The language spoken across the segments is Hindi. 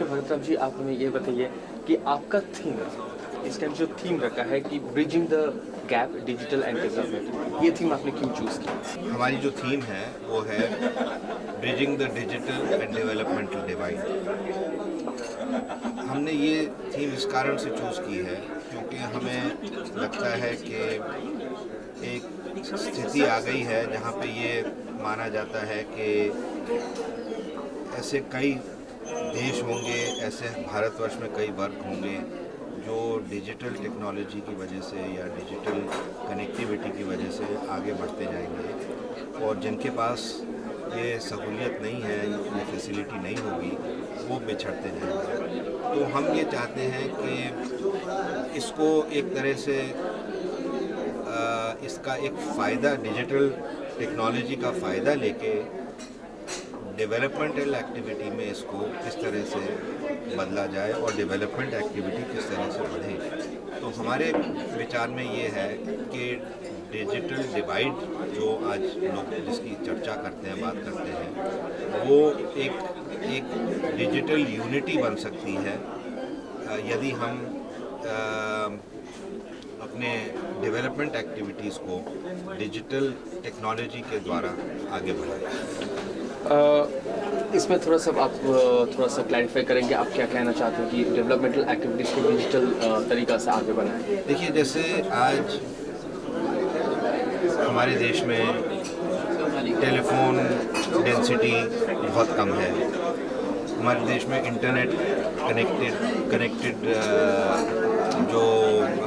डॉक्टर भरत जी, आप हमें ये बताइए कि आपका थीम, इस टाइम जो थीम रखा है कि bridging the gap digital and development, ये थीम आपने क्यों चूज़ की? हमारी जो थीम है वो है bridging the digital and developmental divide. हमने ये थीम इस कारण से चूज़ की है क्योंकि हमें लगता है कि एक स्थिति आ गई है जहाँ पे ये माना जाता है कि ऐसे कई देश होंगे, ऐसे भारतवर्ष में कई वर्ग होंगे जो डिजिटल टेक्नोलॉजी की वजह से या डिजिटल कनेक्टिविटी की वजह से आगे बढ़ते जाएंगे और जिनके पास ये सहूलियत नहीं है, ये फैसिलिटी नहीं होगी, वो पिछड़ते जाएंगे। तो हम ये चाहते हैं कि इसको एक तरह से इसका एक फ़ायदा, डिजिटल टेक्नोलॉजी का फ़ायदा लेके डेवलपमेंटल एक्टिविटी में इसको किस तरह से बदला जाए और डेवलपमेंट एक्टिविटी किस तरह से बढ़े। तो हमारे विचार में ये है कि डिजिटल डिवाइड जो आज लोग जिसकी चर्चा करते हैं, बात करते हैं, वो एक डिजिटल यूनिटी बन सकती है यदि हम अपने डेवलपमेंट एक्टिविटीज़ को डिजिटल टेक्नोलॉजी के द्वारा आगे बढ़ाएं। इसमें थोड़ा सा क्लैरिफाई करेंगे, आप क्या कहना चाहते हैं कि डेवलपमेंटल एक्टिविटीज़ को डिजिटल तरीक़ा से आगे बढ़ाएं? देखिए, जैसे आज हमारे देश में टेलीफोन डेंसिटी बहुत कम है, हमारे देश में इंटरनेट कनेक्टेड जो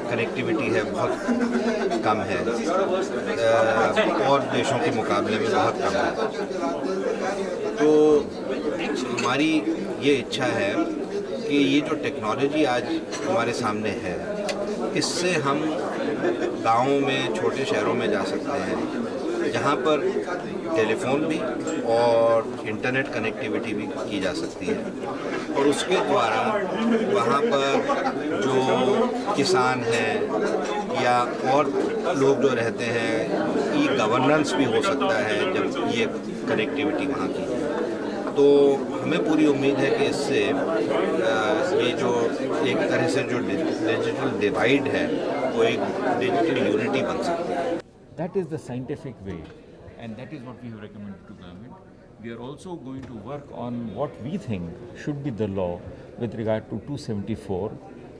कनेक्टिविटी है बहुत कम है और देशों के मुकाबले में बहुत कम है। तो हमारी ये इच्छा है कि ये जो टेक्नोलॉजी आज हमारे सामने है, इससे हम गाँवों में, छोटे शहरों में जा सकते हैं जहाँ पर टेलीफोन भी और इंटरनेट कनेक्टिविटी भी की जा सकती है और उसके द्वारा वहाँ पर जो किसान हैं या और लोग जो रहते हैं, ई गवर्नेंस भी हो सकता है जब ये कनेक्टिविटी वहाँ की जाए। तो हमें पूरी उम्मीद है कि इससे ये जो एक तरह से जो डिजिटल डिवाइड है वो एक डिजिटल यूनिटी बन सकती है। That is the scientific way, and that is what we have recommended to government. We are also going to work on what we think should be the law with regard to 274,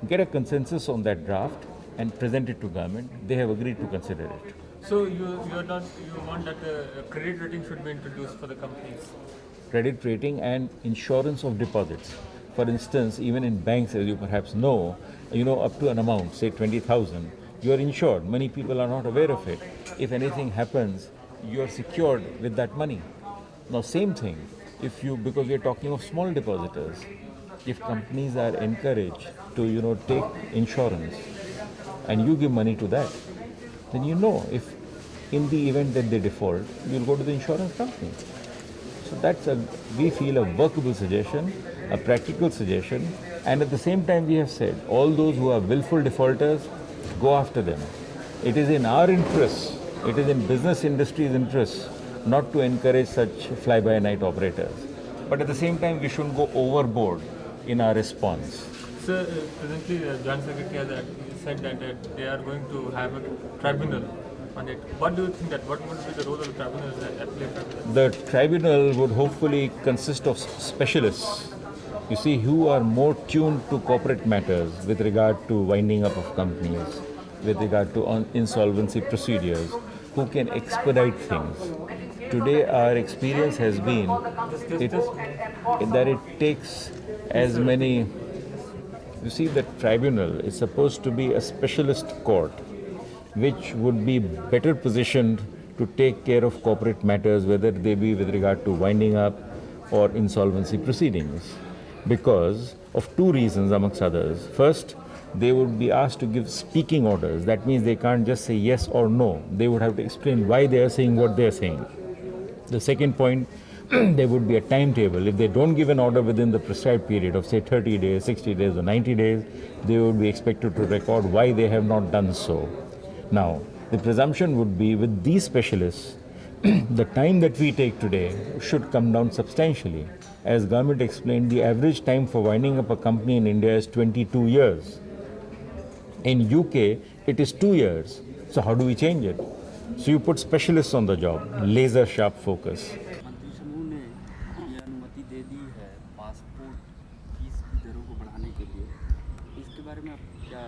get a consensus on that draft and present it to government. They have agreed to consider it. So you want that credit rating should be introduced for the companies? Credit rating and insurance of deposits. For instance, even in banks, as you perhaps know, up to an amount, say 20,000, you are insured. Many people are not aware of it. If anything happens, you are secured with that money. Now, same thing, because we are talking of small depositors, if companies are encouraged to, take insurance and you give money to that, then if in the event that they default, you'll go to the insurance company. So that's we feel a workable suggestion, a practical suggestion, and at the same time we have said, all those who are willful defaulters, go after them. It is in our interest, it is in business industry's interest not to encourage such fly-by-night operators. But at the same time, we shouldn't go overboard in our response. Sir, presently Joint Secretary has said that they are going to have a tribunal on it. What do you think what would be the role of the tribunal The tribunal would hopefully consist of specialists, you see, who are more tuned to corporate matters with regard to winding up of companies, with regard to insolvency procedures, who can expedite things. Today our experience has been that it takes as many, you see, the tribunal is supposed to be a specialist court which would be better positioned to take care of corporate matters, whether they be with regard to winding up or insolvency proceedings, because of two reasons amongst others. First, they would be asked to give speaking orders. That means they can't just say yes or no. They would have to explain why they are saying what they are saying. The second point, there would be a timetable. If they don't give an order within the prescribed period of say 30 days, 60 days or 90 days, they would be expected to record why they have not done so. Now, the presumption would be with these specialists, the time that we take today should come down substantially. as government explained, the average time for winding up a company in India is 22 years. In UK, it is 2 years. So how do we change it? So you put specialists on the job, laser sharp focus. मंत्री समूह ने ये अनुमति दे दी है पासपोर्ट फीस की दरों को बढ़ाने के लिए, इसके बारे में आप क्या?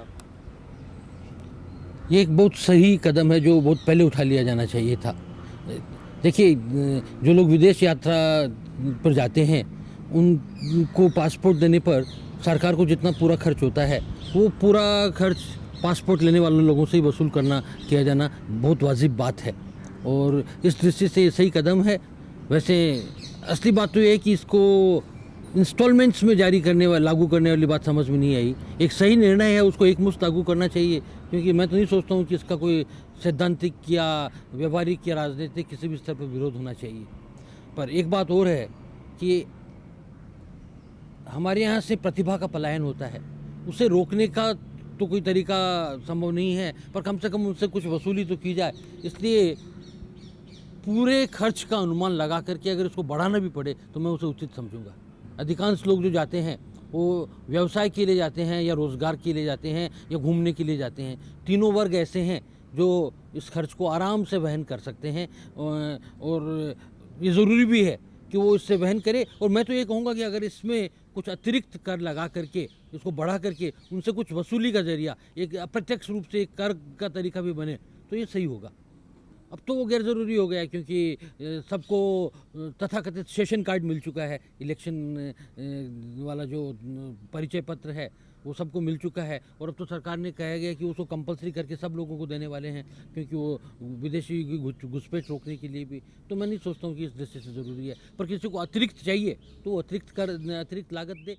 ये एक बहुत सही कदम है जो बहुत पहले उठा लिया जाना चाहिए था। देखिए, जो लोग विदेश यात्रा पर जाते हैं उनको पासपोर्ट देने पर सरकार को जितना पूरा खर्च होता है वो पूरा खर्च पासपोर्ट लेने वाले लोगों से ही वसूल करना किया जाना बहुत वाजिब बात है और इस दृष्टि से ये सही कदम है। वैसे असली बात तो ये है कि इसको इंस्टॉलमेंट्स में जारी करने वाली लागू करने वाली बात समझ में नहीं आई। एक सही निर्णय है, उसको एक मुश्त लागू करना चाहिए, क्योंकि मैं तो नहीं सोचता हूँ कि इसका कोई सैद्धांतिक या व्यवहारिक या राजनीतिक किसी भी स्तर पर विरोध होना चाहिए। पर एक बात और है कि हमारे यहाँ से प्रतिभा का पलायन होता है, उसे रोकने का तो कोई तरीका संभव नहीं है, पर कम से कम उनसे कुछ वसूली तो की जाए। इसलिए पूरे खर्च का अनुमान लगा करके अगर इसको बढ़ाना भी पड़े तो मैं उसे उचित समझूंगा। अधिकांश लोग जो जाते हैं वो व्यवसाय के लिए जाते हैं या रोज़गार के लिए जाते हैं या घूमने के लिए जाते हैं। तीनों वर्ग ऐसे हैं जो इस खर्च को आराम से वहन कर सकते हैं और ये ज़रूरी भी है कि वो इससे वहन करे। और मैं तो ये कहूँगा कि अगर इसमें कुछ अतिरिक्त कर लगा करके इसको बढ़ा करके उनसे कुछ वसूली का जरिया एक अप्रत्यक्ष रूप से एक कर का तरीका भी बने तो ये सही होगा। अब तो वो गैर ज़रूरी हो गया है क्योंकि सबको तथाकथित सेशन कार्ड मिल चुका है, इलेक्शन वाला जो परिचय पत्र है वो सबको मिल चुका है और अब तो सरकार ने कहा गया कि उसको कंपलसरी करके सब लोगों को देने वाले हैं, क्योंकि वो विदेशी घुसपैठ रोकने के लिए भी। तो मैं नहीं सोचता हूँ कि इस दृष्टि से ज़रूरी है, पर किसी को अतिरिक्त चाहिए तो वो अतिरिक्त लागत दे।